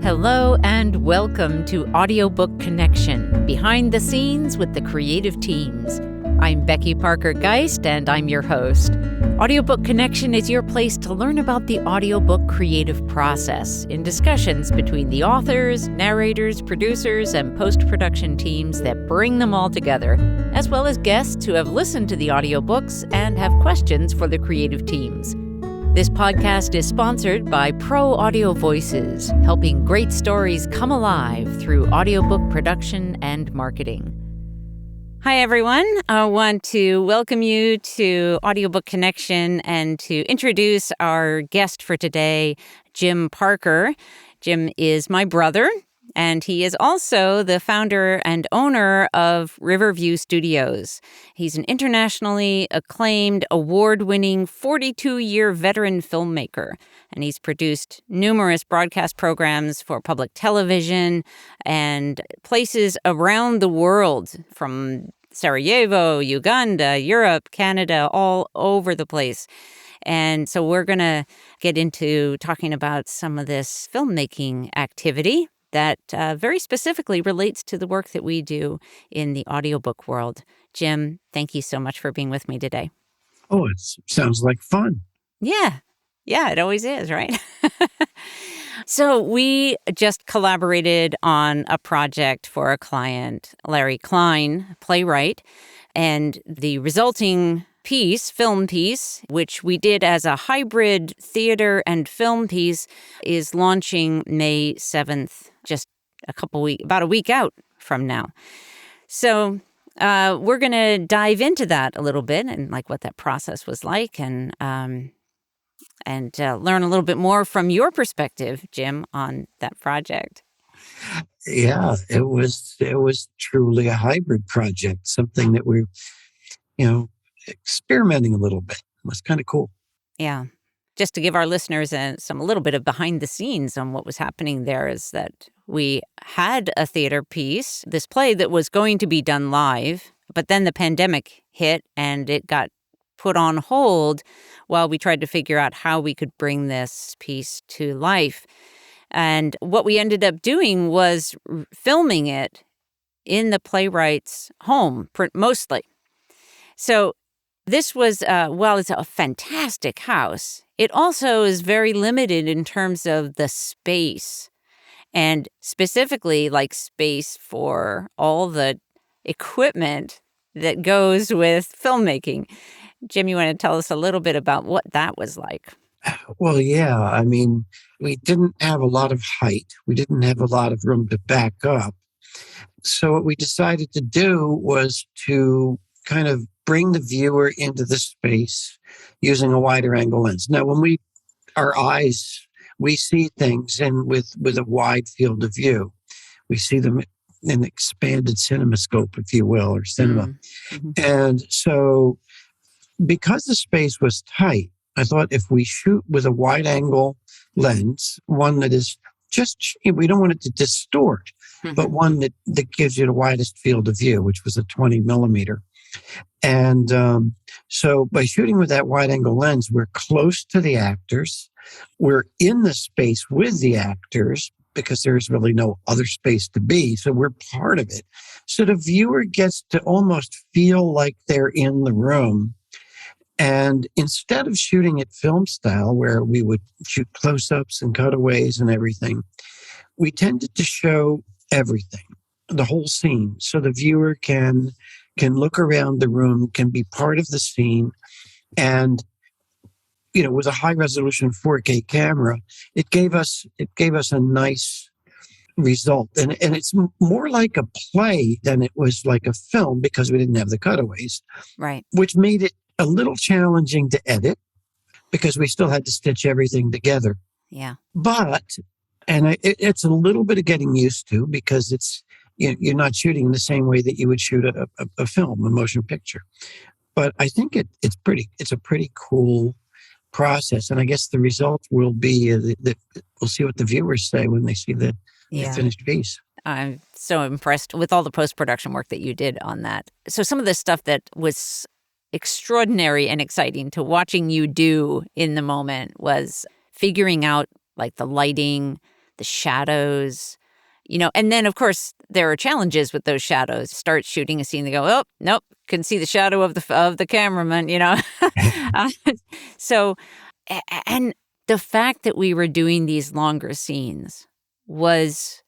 Hello and welcome to Audiobook Connection, behind the scenes with the creative teams. I'm Becky Parker Geist, and I'm your host. Audiobook Connection is your place to learn about the audiobook creative process in discussions between the authors, narrators, producers, and post-production teams that bring them all together, as well as guests who have listened to the audiobooks and have questions for the creative teams. This podcast is sponsored by Pro Audio Voices, helping great stories come alive through audiobook production and marketing. Hi, everyone. I want to welcome you to Audiobook Connection and to introduce our guest for today, Jim Parker. Jim is my brother, and he is also the founder and owner of Riverview Studios. He's an internationally acclaimed, award-winning 42-year veteran filmmaker, and he's produced numerous broadcast programs for public television and places around the world, from Sarajevo, Uganda, Europe, Canada, all over the place. And so we're going to get into talking about some of this filmmaking activity that very specifically relates to the work that we do in the audiobook world. Jim, thank you so much for being with me today. Oh, it sounds like fun. Yeah, it always is, right? So we just collaborated on a project for a client, Larry Klein, playwright, and the resulting film piece, which we did as a hybrid theater and film piece, is launching May 7th, just about a week out from now. So we're going to dive into that a little bit and like what that process was like and learn a little bit more from your perspective, Jim, on that project. Yeah, it was truly a hybrid project, something that we're, experimenting a little bit. It was kind of cool. Yeah. Just to give our listeners a little bit of behind the scenes on what was happening there is that we had a theater piece, this play that was going to be done live, but then the pandemic hit and it got put on hold while we tried to figure out how we could bring this piece to life. And what we ended up doing was filming it in the playwright's home, mostly. So this was, while it's a fantastic house, it also is very limited in terms of the space, and specifically like space for all the equipment that goes with filmmaking. Jim, you want to tell us a little bit about what that was like? Well, yeah. I mean, we didn't have a lot of height. We didn't have a lot of room to back up. So what we decided to do was to kind of bring the viewer into the space using a wider angle lens. Now, when we see things with a wide field of view. We see them in expanded cinemascope, if you will, or cinema. Mm-hmm. And so because the space was tight, I thought if we shoot with a wide angle lens, one that is just, we don't want it to distort, but one that gives you the widest field of view, which was a 20 millimeter. And so by shooting with that wide angle lens, we're close to the actors. We're in the space with the actors because there's really no other space to be. So we're part of it. So the viewer gets to almost feel like they're in the room. And instead of shooting it film style, where we would shoot close-ups and cutaways and everything, we tended to show everything, the whole scene. So the viewer can look around the room, can be part of the scene. And, with a high resolution 4K camera, it gave us a nice result. And it's more like a play than it was like a film because we didn't have the cutaways. Right. Which made it a little challenging to edit because we still had to stitch everything together. Yeah. But, it's a little bit of getting used to because you're not shooting the same way that you would shoot a film, a motion picture. But I think it's a pretty cool process. And I guess the result will be that we'll see what the viewers say when they see the finished piece. I'm so impressed with all the post-production work that you did on that. So some of the stuff that was extraordinary and exciting to watching you do in the moment was figuring out like the lighting, the shadows, and then of course there are challenges with those shadows. Start shooting a scene, they go, oh, nope, can see the shadow of the cameraman, Uh, so, and the fact that we were doing these longer scenes was,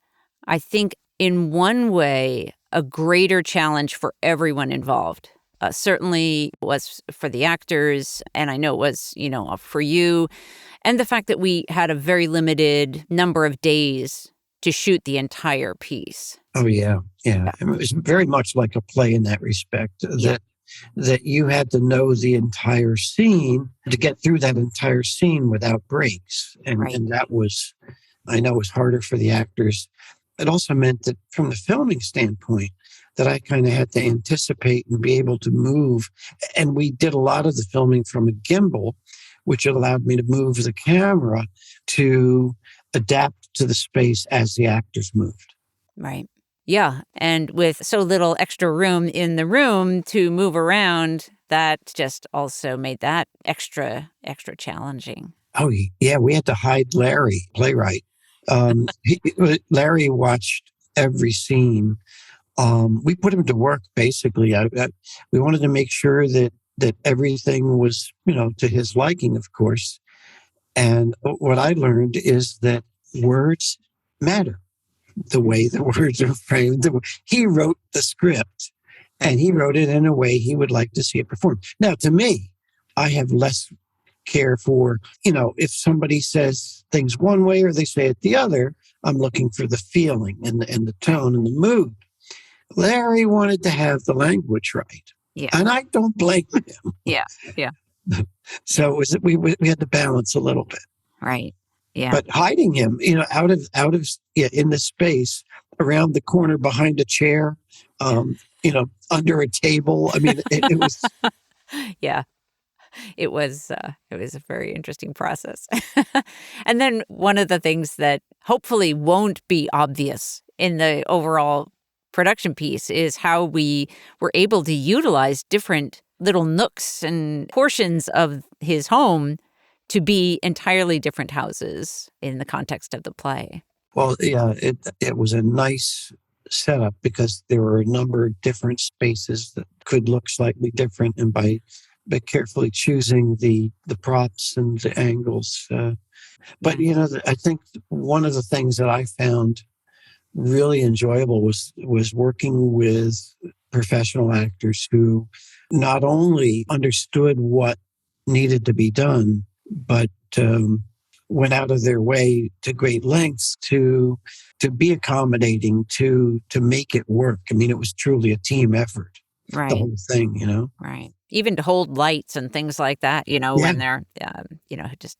I think, in one way, a greater challenge for everyone involved. Certainly was for the actors, and I know it was, for you. And the fact that we had a very limited number of days to shoot the entire piece. Oh, yeah. Yeah. It was very much like a play in that respect, that you had to know the entire scene to get through that entire scene without breaks. And that was, I know, was harder for the actors. It also meant that from the filming standpoint, that I kind of had to anticipate and be able to move. And we did a lot of the filming from a gimbal, which allowed me to move the camera to adapt to the space as the actors moved. Right. Yeah. And with so little extra room in the room to move around, that just also made that extra challenging. Oh, yeah. We had to hide Larry, playwright. Larry watched every scene. We put him to work, basically. We wanted to make sure that everything was, to his liking, of course. And what I learned is that words matter. The way the words are framed. He wrote the script, and he wrote it in a way he would like to see it performed. Now, to me, I have less care for, if somebody says things one way or they say it the other. I'm looking for the feeling and the tone and the mood. Larry wanted to have the language right. Yeah. And I don't blame him. Yeah. Yeah. So it was, we had to balance a little bit. Right. Yeah. But hiding him, out of in the space around the corner behind a chair, under a table. I mean, it was. Yeah. It was a very interesting process. And then one of the things that hopefully won't be obvious in the overall production piece is how we were able to utilize different little nooks and portions of his home to be entirely different houses in the context of the play. Well, yeah, it was a nice setup because there were a number of different spaces that could look slightly different, and by carefully choosing the props and the angles. But, I think one of the things that I found really enjoyable was working with professional actors who not only understood what needed to be done, but went out of their way to great lengths to be accommodating, to make it work. I mean, it was truly a team effort, right. The whole thing, Right. Even to hold lights and things like that, when they're, just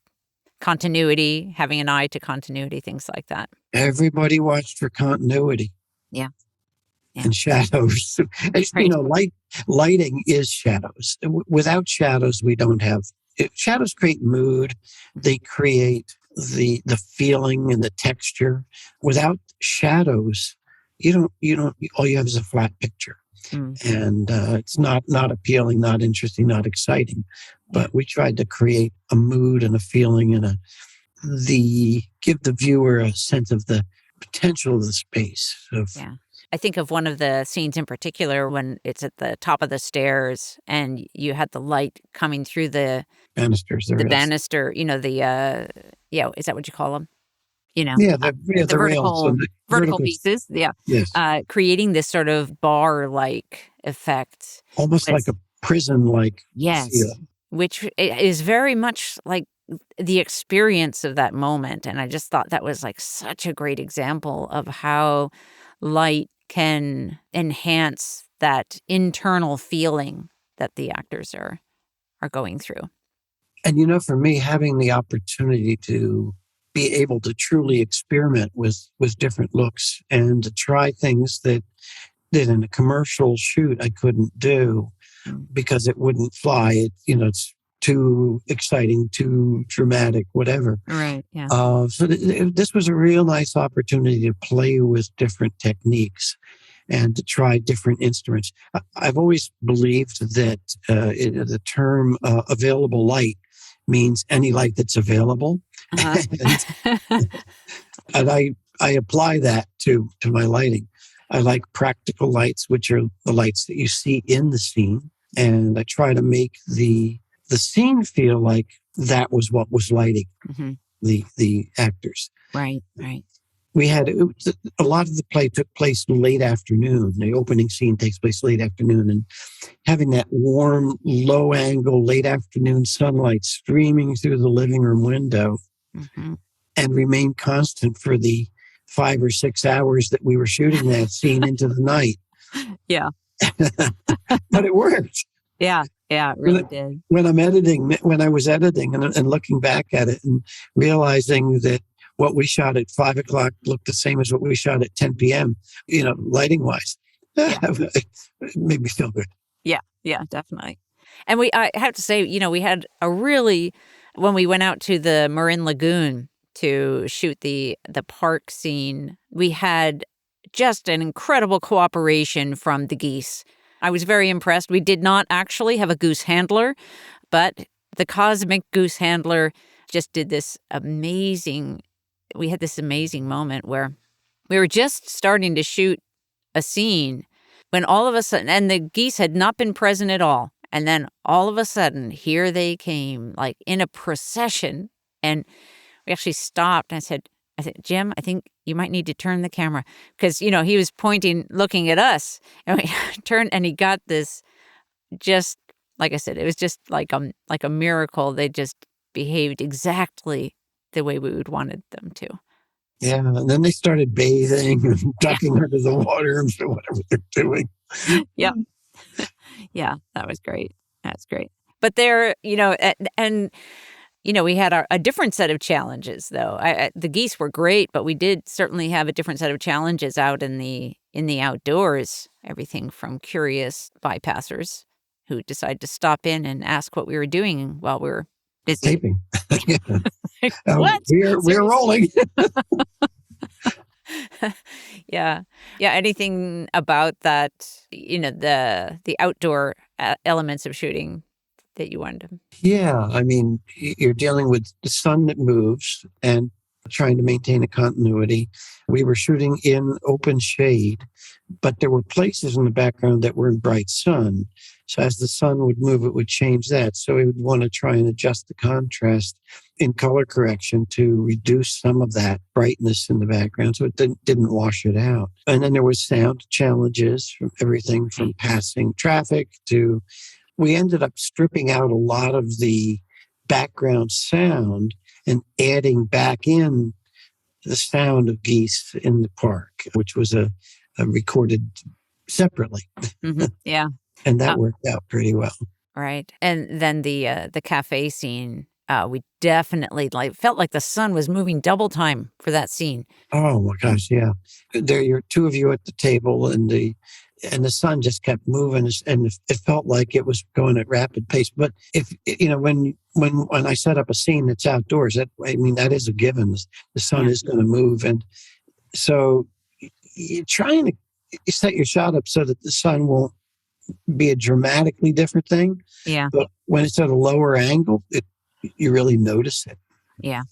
continuity, having an eye to continuity, things like that. Everybody watched for continuity. Yeah. And shadows. Right. Lighting is shadows. Without shadows, we don't have. Shadows create mood. They create the feeling and the texture. Without shadows, you don't. All you have is a flat picture, and it's not appealing, not interesting, not exciting. But we tried to create a mood and a feeling and give the viewer a sense of the potential of the space. Yeah. I think of one of the scenes in particular when it's at the top of the stairs and you had the light coming through the banisters. The banister, is that what you call them? The vertical pieces. Yeah. Yes. Creating this sort of bar-like effect. Almost like a prison-like. Yes. feel. Which is very much like the experience of that moment. And I just thought that was like such a great example of how light can enhance that internal feeling that the actors are going through. And, for me, having the opportunity to be able to truly experiment with different looks and to try things that in a commercial shoot I couldn't do because it wouldn't fly. It's too exciting, too dramatic, whatever. Right, yeah. So this was a real nice opportunity to play with different techniques and to try different instruments. I've always believed that the term available light means any light that's available. Uh-huh. And I apply that to my lighting. I like practical lights, which are the lights that you see in the scene. And I try to make the scene feel like that was what was lighting the actors. Right, right. We had a lot of the play took place late afternoon. The opening scene takes place late afternoon, and having that warm, low angle, late afternoon sunlight streaming through the living room window and remain constant for the 5 or 6 hours that we were shooting that scene into the night. Yeah. But it worked. Yeah, it really did. When I was editing and looking back at it and realizing that what we shot at 5 o'clock looked the same as what we shot at 10 p.m., lighting wise, it made me feel good. Yeah, definitely. And I have to say, we had when we went out to the Marin Lagoon to shoot the park scene, we had just an incredible cooperation from the geese. I was very impressed. We did not actually have a goose handler, but the cosmic goose handler just did this amazing. We had this amazing moment where we were just starting to shoot a scene when all of a sudden, and the geese had not been present at all. And then all of a sudden, here they came, like in a procession. And we actually stopped. And I said, Jim, I think you might need to turn the camera. Because, he was pointing, looking at us. And we turned, and he got this, just, like I said, it was just like a miracle. They just behaved exactly the way we would wanted them to. Yeah, and then they started bathing and ducking under the water and whatever they're doing. Yeah. Yeah, that was great. That's great. But there, and we had a different set of challenges, though. The geese were great, but we did certainly have a different set of challenges out in the outdoors. Everything from curious bypassers who decided to stop in and ask what we were doing while we were busy. Taping. Like, what? We're rolling. Yeah. Anything about that, the outdoor elements of shooting that you wanted to? Yeah. I mean, you're dealing with the sun that moves and trying to maintain a continuity. We were shooting in open shade, but there were places in the background that were in bright sun. So as the sun would move, it would change that. So we would want to try and adjust the contrast in color correction to reduce some of that brightness in the background so it didn't wash it out. And then there was sound challenges from everything from passing traffic to, we ended up stripping out a lot of the background sound and adding back in the sound of geese in the park, which was a recorded separately. Yeah. And that worked out pretty well. Right. And then the cafe scene, we definitely felt like the sun was moving double time for that scene. Oh my gosh, yeah. There you're two of you at the table and the sun just kept moving and it felt like it was going at rapid pace. But if when I set up a scene that's outdoors, that is a given. The sun is going to move. And so you're trying to set your shot up so that the sun won't be a dramatically different thing. Yeah. But when it's at a lower angle, you really notice it. Yeah.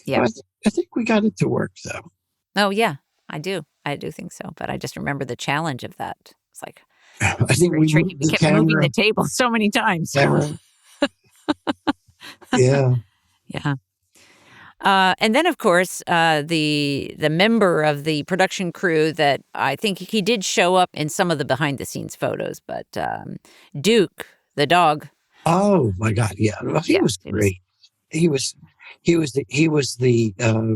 Yeah. Well, I think we got it to work, though. Oh, yeah, I do. I do think so. But I just remember the challenge of that. It's like, I think we kept moving the table so many times. Yeah. Yeah. And then, of course, the member of the production crew that I think he did show up in some of the behind the scenes photos, but Duke, the dog. Oh my God! Yeah, well, he was great. He was the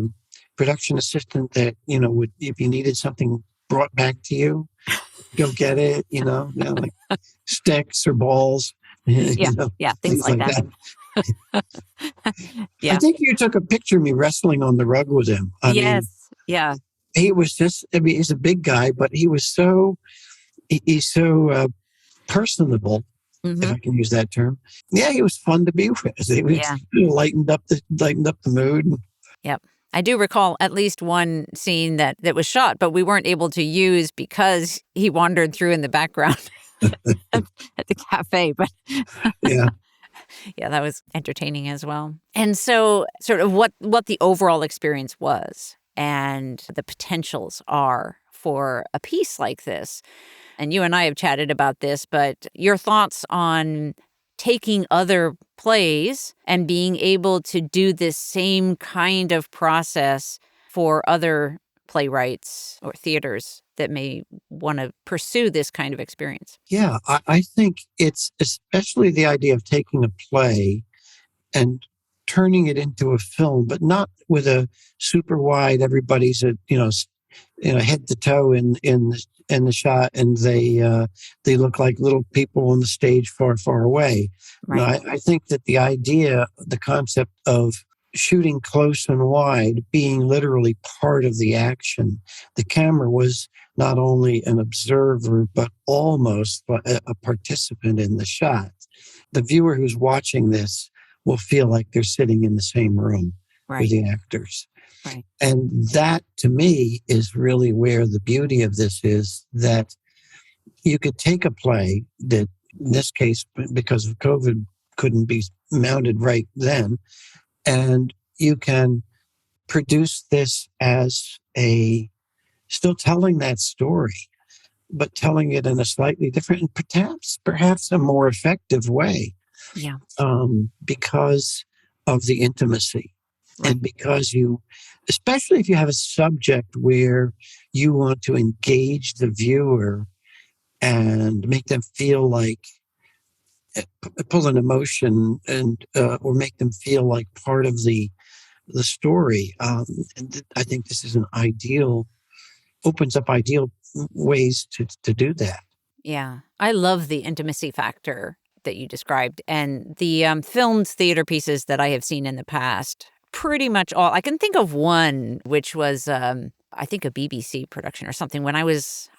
production assistant that would, if you needed something brought back to you, go get it. Like sticks or balls. Things like that. Yeah. I think you took a picture of me wrestling on the rug with him. I mean, yeah. He was just, he's a big guy, but he was he's so personable, if I can use that term. Yeah, he was fun to be with. He lightened up the mood. Yep. I do recall at least one scene that was shot, but we weren't able to use because he wandered through in the background at the cafe. But yeah. Yeah, that was entertaining as well. And so sort of what the overall experience was and the potentials are for a piece like this. And you and I have chatted about this, but your thoughts on taking other plays and being able to do this same kind of process for other playwrights or theaters that may want to pursue this kind of experience. Yeah, I think it's especially the idea of taking a play and turning it into a film, but not with a super wide. Everybody's at head to toe in the shot, and they look like little people on the stage far away. Right. No, I think that the concept of shooting close and wide, being literally part of the action. The camera was not only an observer, but almost a participant in the shot. The viewer who's watching this will feel like they're sitting in the same room with the actors. Right. And that, to me, is really where the beauty of this is, that you could take a play that, in this case, because of COVID, couldn't be mounted right then, and you can produce this as still telling that story, but telling it in a slightly different and perhaps a more effective way. Yeah. Because of the intimacy. Right. And because especially if you have a subject where you want to engage the viewer and make them feel like, pull an emotion and or make them feel like part of the story. And I think this is opens up ideal ways to do that. Yeah. I love the intimacy factor that you described, and the filmed theater pieces that I have seen in the past. Pretty much all. I can think of one, which was, I think, a BBC production or something. When I was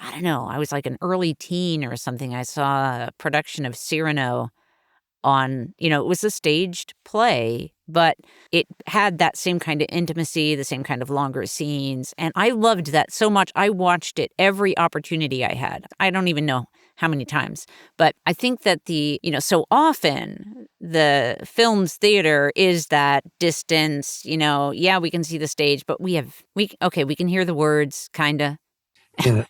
like an early teen or something, I saw a production of Cyrano on, it was a staged play, but it had that same kind of intimacy, the same kind of longer scenes. And I loved that so much. I watched it every opportunity I had. I don't even know how many times. But I think that so often the film's theater is that distance, yeah, we can see the stage, but we can hear the words, kind of. Yeah.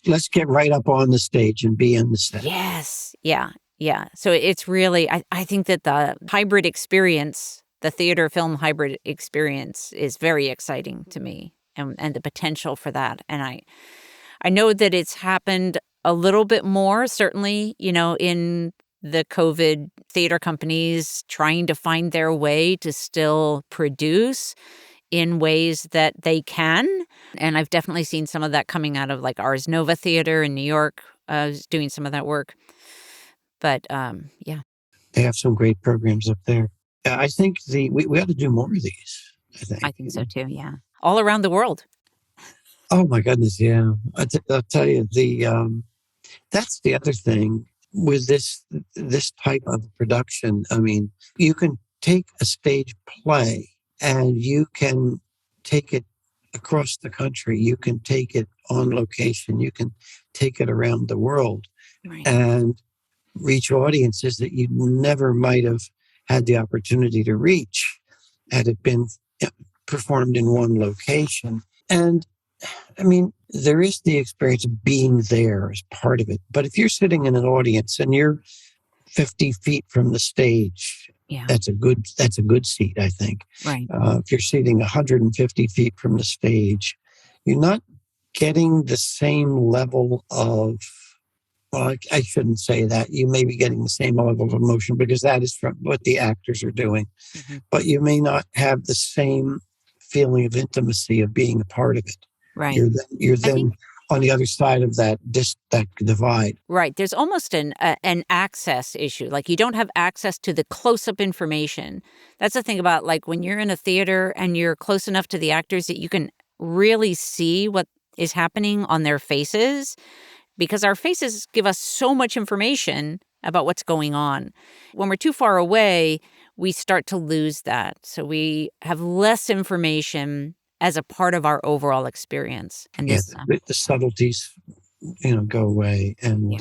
Let's get right up on the stage and be in the set. Yes. Yeah. Yeah. So it's really, I think that the hybrid experience, the theater film hybrid experience, is very exciting to me, and the potential for that. And I know that it's happened a little bit more, certainly, in the COVID theater companies trying to find their way to still produce in ways that they can. And I've definitely seen some of that coming out of like Ars Nova Theater in New York, doing some of that work. But yeah. They have some great programs up there. I think we ought to do more of these, I think so too, yeah. All around the world. Oh my goodness, yeah. I'll tell you, that's the other thing with this type of production. I mean, you can take a stage play and you can take it across the country. You can take it on location. You can take it around the world. Right. And reach audiences that you never might have had the opportunity to reach had it been performed in one location. And I mean, there is the experience of being there as part of it. But if you're sitting in an audience and you're 50 feet from the stage, that's a good seat, I think. Right. If you're sitting 150 feet from the stage, you're not getting the same level of, well, I shouldn't say that. You may be getting the same level of emotion because that is from what the actors are doing. Mm-hmm. But you may not have the same feeling of intimacy of being a part of it. Right. You're then on the other side of that divide. Right. There's almost an access issue. Like you don't have access to the close-up information. That's the thing about like when you're in a theater and you're close enough to the actors that you can really see what is happening on their faces, because our faces give us so much information about what's going on. When we're too far away, we start to lose that. So we have less information as a part of our overall experience. And the subtleties, go away, and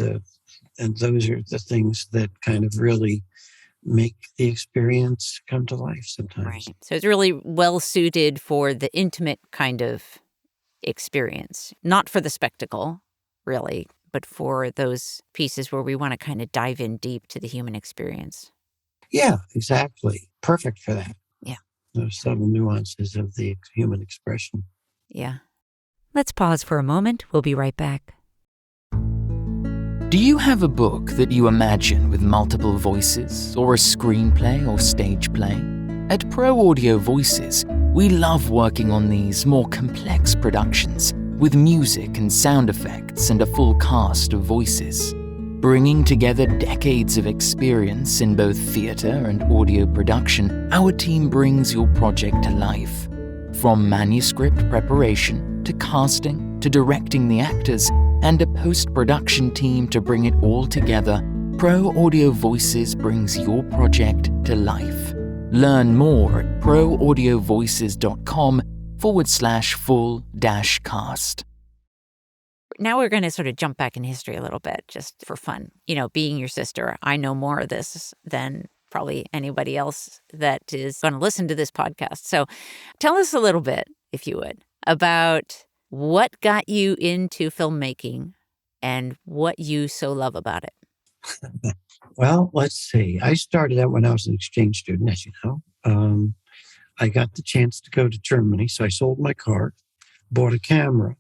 those are the things that kind of really make the experience come to life sometimes. Right. So it's really well suited for the intimate kind of experience, not for the spectacle, really, but for those pieces where we want to kind of dive in deep to the human experience. Yeah, exactly. Perfect for that. Yeah. Those subtle nuances of the human expression. Yeah. Let's pause for a moment. We'll be right back. Do you have a book that you imagine with multiple voices, or a screenplay or stage play? At Pro Audio Voices, we love working on these more complex productions with music and sound effects and a full cast of voices. Bringing together decades of experience in both theatre and audio production, our team brings your project to life. From manuscript preparation to casting to directing the actors and a post-production team to bring it all together, Pro Audio Voices brings your project to life. Learn more at proaudiovoices.com/full-cast. Now we're going to sort of jump back in history a little bit, just for fun. You know, being your sister, I know more of this than probably anybody else that is going to listen to this podcast. So tell us a little bit, if you would, about what got you into filmmaking and what you so love about it. Well, let's see. I started out when I was an exchange student, as you know. I got the chance to go to Germany, so I sold my car, bought a camera,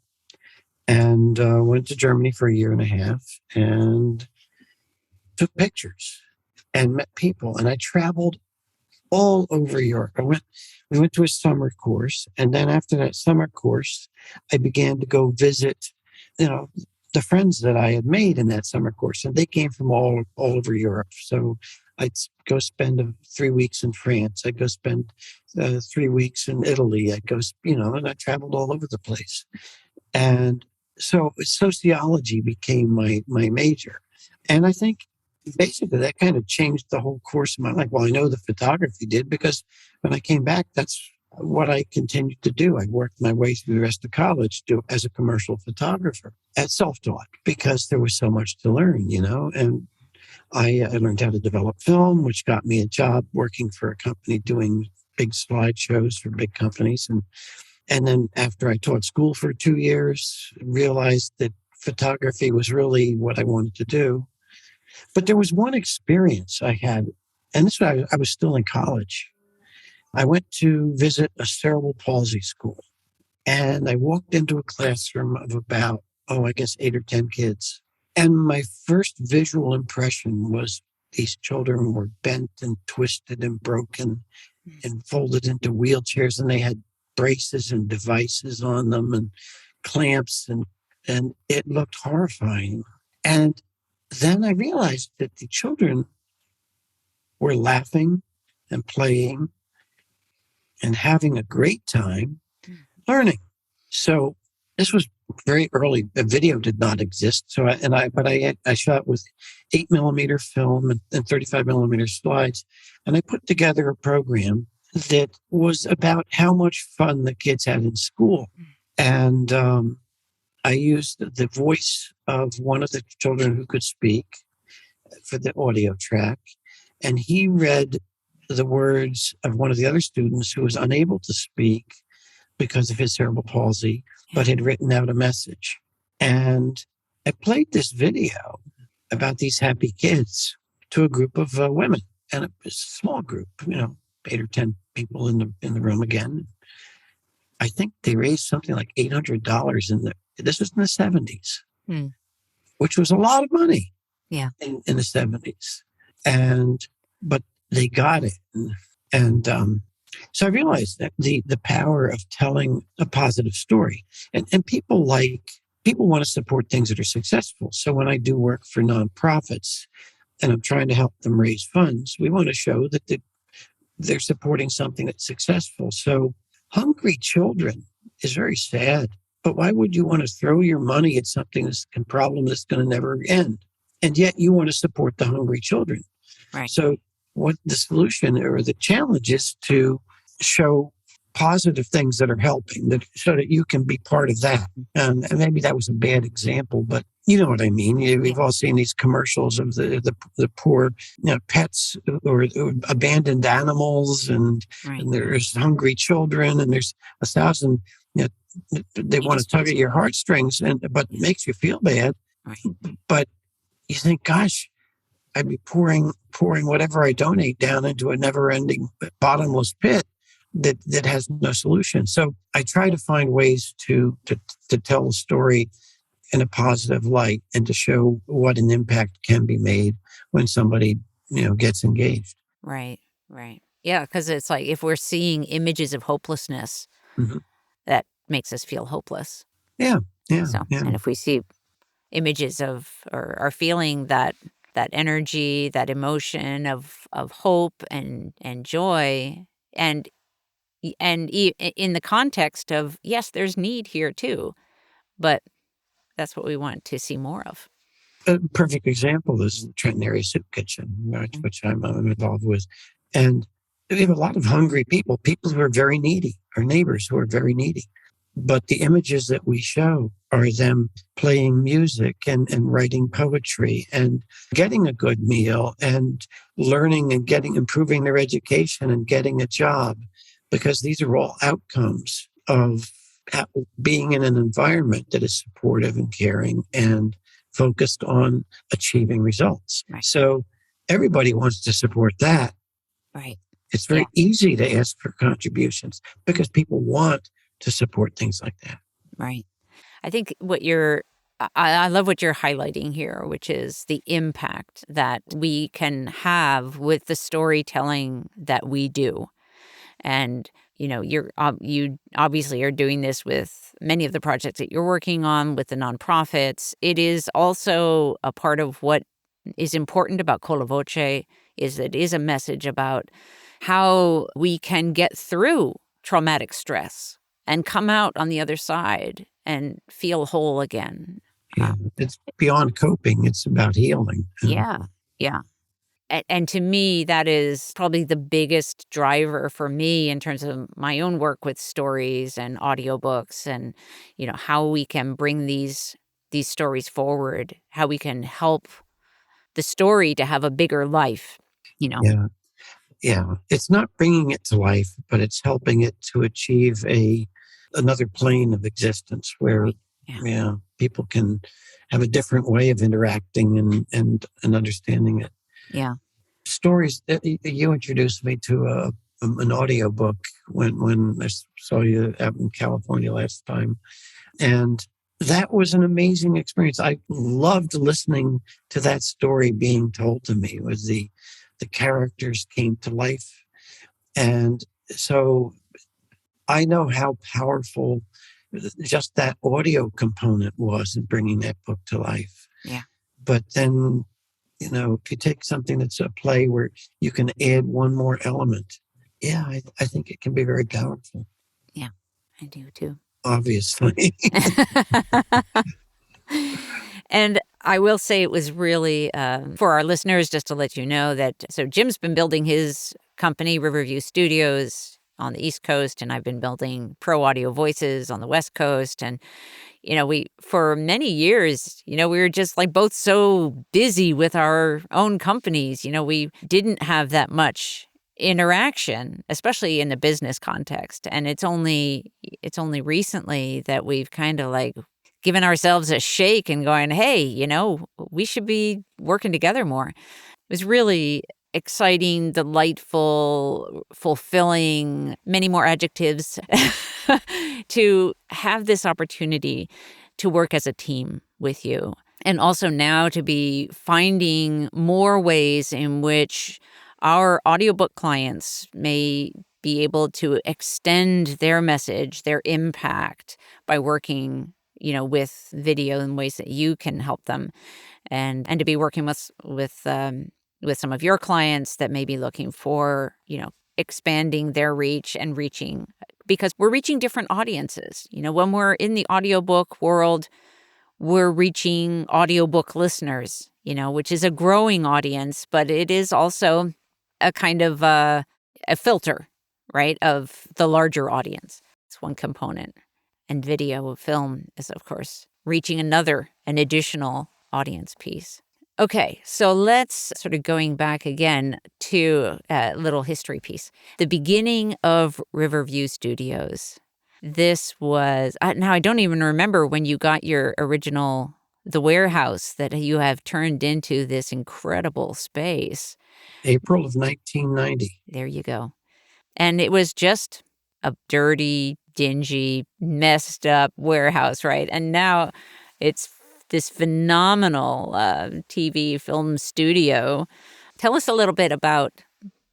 and went to Germany for a year and a half and took pictures and met people. And I traveled all over Europe. We went to a summer course, and then after that summer course, I began to go visit, the friends that I had made in that summer course, and they came from all over Europe. So I'd go spend 3 weeks in France. I'd go spend 3 weeks in Italy. I'd go, and I traveled all over the place. And so sociology became my major. And I think basically that kind of changed the whole course of my life. Well, I know the photography did, because when I came back, that's what I continued to do. I worked my way through the rest of college as a commercial photographer at self-taught, because there was so much to learn, and I learned how to develop film, which got me a job working for a company doing big slideshows for big companies. And then after I taught school for 2 years, realized that photography was really what I wanted to do. But there was one experience I had, and this was I was still in college. I went to visit a cerebral palsy school, and I walked into a classroom of about, 8 or 10 kids. And my first visual impression was these children were bent and twisted and broken and folded into wheelchairs, and they had braces and devices on them and clamps, and it looked horrifying. And then I realized that the children were laughing and playing and having a great time learning. So this was very early. The video did not exist. So I shot with 8mm film and 35mm slides, and I put together a program that was about how much fun the kids had in school. And I used the voice of one of the children who could speak for the audio track, and he read the words of one of the other students who was unable to speak because of his cerebral palsy, but had written out a message. And I played this video about these happy kids to a group of women, and it was a small group, 8 or 10 people in the room again. I think they raised something like $800 this was in the 70s, which was a lot of money in the 70s. But they got it. And so I realized that the power of telling a positive story, and people want to support things that are successful. So when I do work for nonprofits and I'm trying to help them raise funds, we want to show that they're supporting something that's successful. So hungry children is very sad, but why would you want to throw your money at something that's a problem that's going to never end? And yet you want to support the hungry children. Right. So what the solution or the challenge is to show positive things that are helping, so that you can be part of that. And maybe that was a bad example, but You know what I mean? We've all seen these commercials of the poor, pets or abandoned animals, and there's hungry children, and there's 1,000. They want to tug at your heartstrings, but it makes you feel bad. Right. But you think, gosh, I'd be pouring whatever I donate down into a never-ending, bottomless pit that has no solution. So I try to find ways to tell a story in a positive light and to show what an impact can be made when somebody, gets engaged. Right. Yeah, because it's like if we're seeing images of hopelessness, Mm-hmm. that makes us feel hopeless. Yeah. So, and if we see images of or are feeling that energy, that emotion of hope and joy, and in the context of, yes, there's need here too, but that's what we want to see more of. A perfect example is the Trenton Area Soup Kitchen, which I'm involved with. And we have a lot of hungry people who are very needy, our neighbors who are very needy. But the images that we show are them playing music and writing poetry and getting a good meal and learning and improving their education and getting a job, because these are all outcomes of being in an environment that is supportive and caring and focused on achieving results. Right. So everybody wants to support that. Right. It's very easy to ask for contributions because people want to support things like that. Right. I think I love what you're highlighting here, which is the impact that we can have with the storytelling that we do. And, you obviously are doing this with many of the projects that you're working on with the nonprofits. It is also a part of what is important about Colla Voce is that it is a message about how we can get through traumatic stress and come out on the other side and feel whole again. Yeah, it's beyond coping. It's about healing. Yeah. And to me, that is probably the biggest driver for me in terms of my own work with stories and audiobooks and, how we can bring these stories forward, how we can help the story to have a bigger life, Yeah. It's not bringing it to life, but it's helping it to achieve another plane of existence where people can have a different way of interacting and understanding it. Yeah. Stories that you introduced me to an audiobook when I saw you out in California last time. And that was an amazing experience. I loved listening to that story being told to me. It was the characters came to life. And so I know how powerful just that audio component was in bringing that book to life. Yeah. But then, if you take something that's a play where you can add one more element, I think it can be very powerful. Yeah, I do too. Obviously. And I will say it was really, for our listeners, just to let you know that, so Jim's been building his company, Riverview Studios, on the East Coast, and I've been building Pro Audio Voices on the West Coast. And, we, for many years, we were just like both so busy with our own companies. We didn't have that much interaction, especially in the business context. And it's only recently that we've kind of like given ourselves a shake and going, hey, we should be working together more. It was really exciting, delightful, fulfilling, many more adjectives to have this opportunity to work as a team with you. And also now to be finding more ways in which our audiobook clients may be able to extend their message, their impact by working, with video in ways that you can help them, and to be working with some of your clients that may be looking for, expanding their reach and reaching, because we're reaching different audiences. When we're in the audiobook world, we're reaching audiobook listeners, which is a growing audience, but it is also a kind of a filter, right, of the larger audience. It's one component. And video, film is, of course, reaching another an additional audience piece. Okay, so let's sort of going back again to a little history piece. The beginning of Riverview Studios. This was, now I don't even remember when you got your original, the warehouse that you have turned into this incredible space. April of 1990. There you go. And it was just a dirty, dingy, messed up warehouse, right? And now it's this phenomenal TV film studio. Tell us a little bit about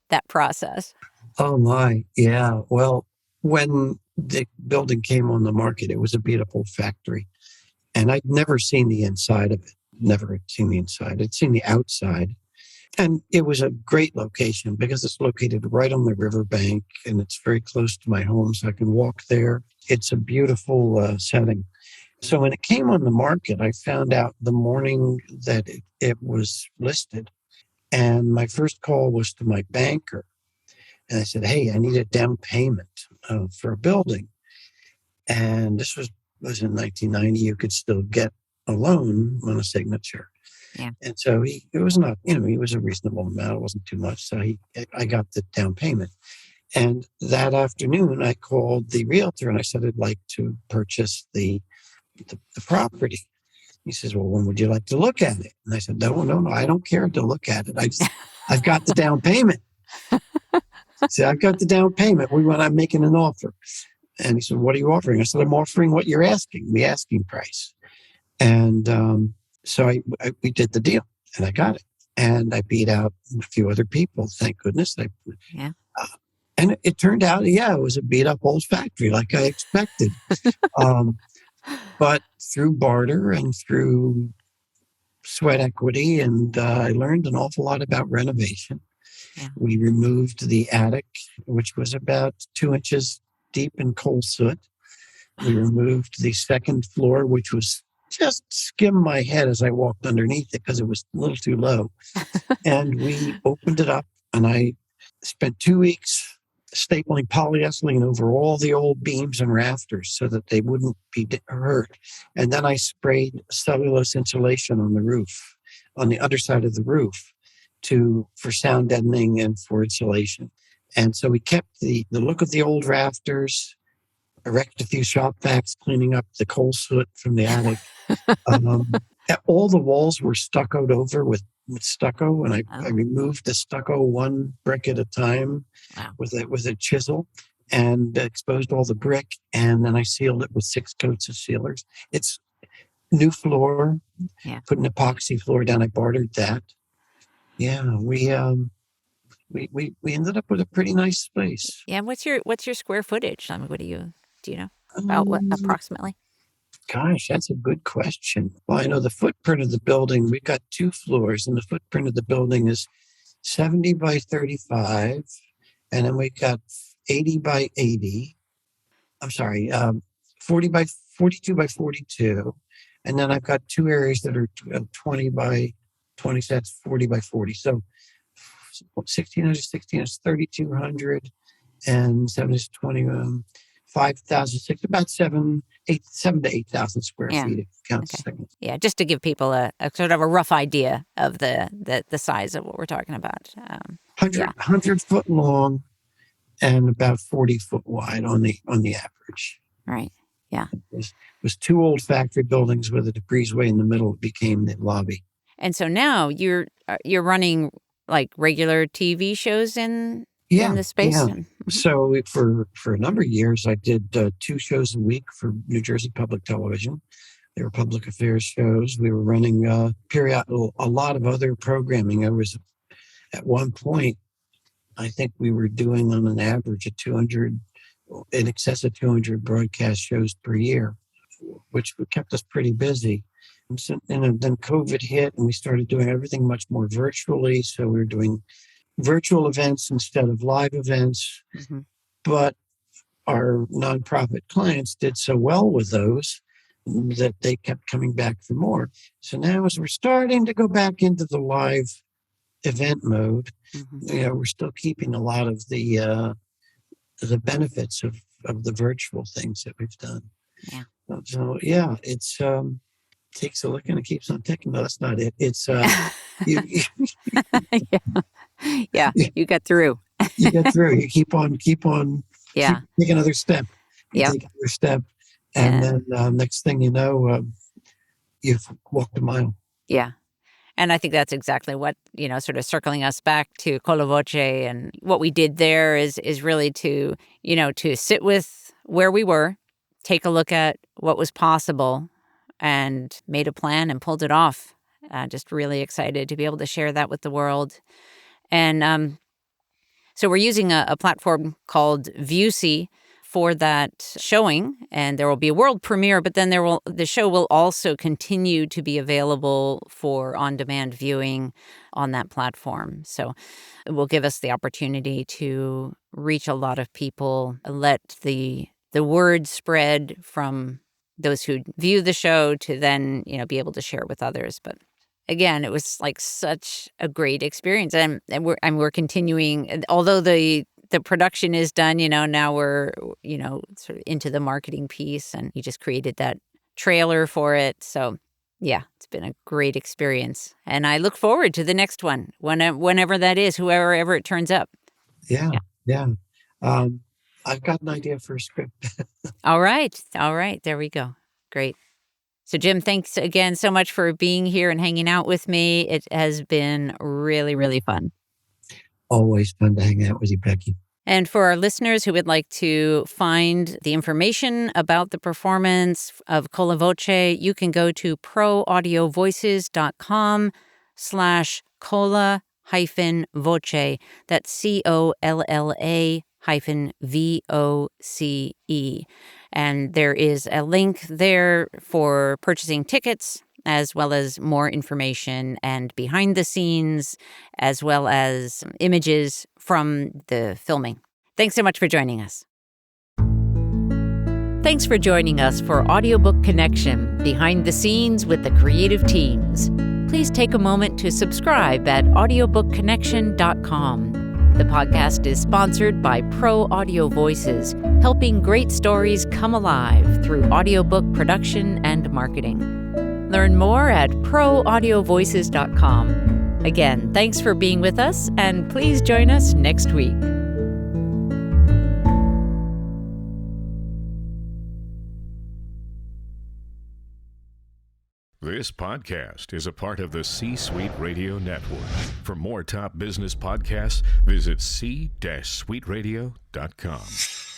that process. Oh my, yeah. Well, when the building came on the market, it was a beautiful factory. And I'd never seen the inside of it. Never had seen the inside. I'd seen the outside. And it was a great location because it's located right on the riverbank and it's very close to my home, so I can walk there. It's a beautiful setting. So when it came on the market, I found out the morning that it was listed. And my first call was to my banker. And I said, hey, I need a down payment for a building. And this was in 1990. You could still get a loan on a signature. Yeah. And so it was not, he was a reasonable amount. It wasn't too much. So I got the down payment. And that afternoon, I called the realtor and I said, I'd like to purchase the property. He says, well, when would you like to look at it? And I said, no, I don't care to look at it. I've got the down payment. See, I've got the down payment. I'm making an offer. And he said, what are you offering? I said, I'm offering what you're asking, the asking price. And so we did the deal and I got it. And I beat out a few other people. Thank goodness. Yeah. And it turned out, it was a beat up old factory like I expected. But through barter and through sweat equity, and I learned an awful lot about renovation. Yeah. We removed the attic, which was about 2 inches deep in coal soot. We removed the second floor, which was just skimmed my head as I walked underneath it because it was a little too low. And we opened it up, and I spent 2 weeks stapling polyethylene over all the old beams and rafters so that they wouldn't be hurt. And then I sprayed cellulose insulation on the roof, on the underside of the roof, for sound deadening and for insulation. And so we kept the look of the old rafters, erected a few shop vacs, cleaning up the coal soot from the attic. All the walls were stuccoed over with stucco, and I removed the stucco one brick at a time with a chisel and exposed all the brick, and then I sealed it with 6 coats of sealers. It's new floor, put an epoxy floor down. I bartered that. Yeah, we ended up with a pretty nice space. Yeah, what's your square footage? I mean, do you know about what approximately? Gosh, that's a good question. Well, I know the footprint of the building, we've got 2 floors, and the footprint of the building is 70 by 35, and then we've got 80 by 80. I'm sorry, 42 by 42. And then I've got 2 areas that are 20 by 20, so that's 40 by 40. So 1616 is 3,200, and 7 is 20, 5,006, about 7 to 8,000 square feet. If you count seconds. Yeah, just to give people a sort of a rough idea of the size of what we're talking about. 100 foot long and about 40 foot wide on the average. Right. Yeah. It was 2 old factory buildings with a breezeway in the middle. It became the lobby. And so now you're running like regular TV shows in the space? Yeah. So for a number of years, I did 2 shows a week for New Jersey Public Television. They were public affairs shows. We were running a lot of other programming. I was, at one point, I think we were doing on an average in excess of 200 broadcast shows per year, which kept us pretty busy. And then COVID hit, and we started doing everything much more virtually. So we were doing virtual events instead of live events. Mm-hmm. But our nonprofit clients did so well with those that they kept coming back for more. So now as we're starting to go back into the live event mode, we're still keeping a lot of the benefits of the virtual things that we've done. Yeah. So it's takes a look and it keeps on ticking. No, that's not it. It's you, yeah, you got through. You get through. You keep take another step. You take another step, and then next thing you know, you've walked a mile. Yeah. And I think that's exactly what, sort of circling us back to Colla Voce, and what we did there is really to sit with where we were, take a look at what was possible, and made a plan and pulled it off. Just really excited to be able to share that with the world. And so we're using a platform called Vusi for that showing, and there will be a world premiere, but then the show will also continue to be available for on-demand viewing on that platform. So it will give us the opportunity to reach a lot of people, let the word spread from those who view the show to then, be able to share it with others. But again, it was like such a great experience, and we're continuing. Although the production is done, now we're sort of into the marketing piece, and he just created that trailer for it. So yeah, it's been a great experience, and I look forward to the next one, whenever that is, whoever it turns up. Yeah. I've got an idea for a script. All right. There we go. Great. So, Jim, thanks again so much for being here and hanging out with me. It has been really, really fun. Always fun to hang out with you, Becky. And for our listeners who would like to find the information about the performance of Colla Voce, you can go to proaudiovoices.com/Colla-Voce. That's COLLA-VOCE. And there is a link there for purchasing tickets, as well as more information and behind the scenes, as well as images from the filming. Thanks so much for joining us. Thanks for joining us for Audiobook Connection, behind the scenes with the creative teams. Please take a moment to subscribe at audiobookconnection.com. The podcast is sponsored by Pro Audio Voices, helping great stories come alive through audiobook production and marketing. Learn more at proaudiovoices.com. Again, thanks for being with us, and please join us next week. This podcast is a part of the C-Suite Radio Network. For more top business podcasts, visit c-suiteradio.com.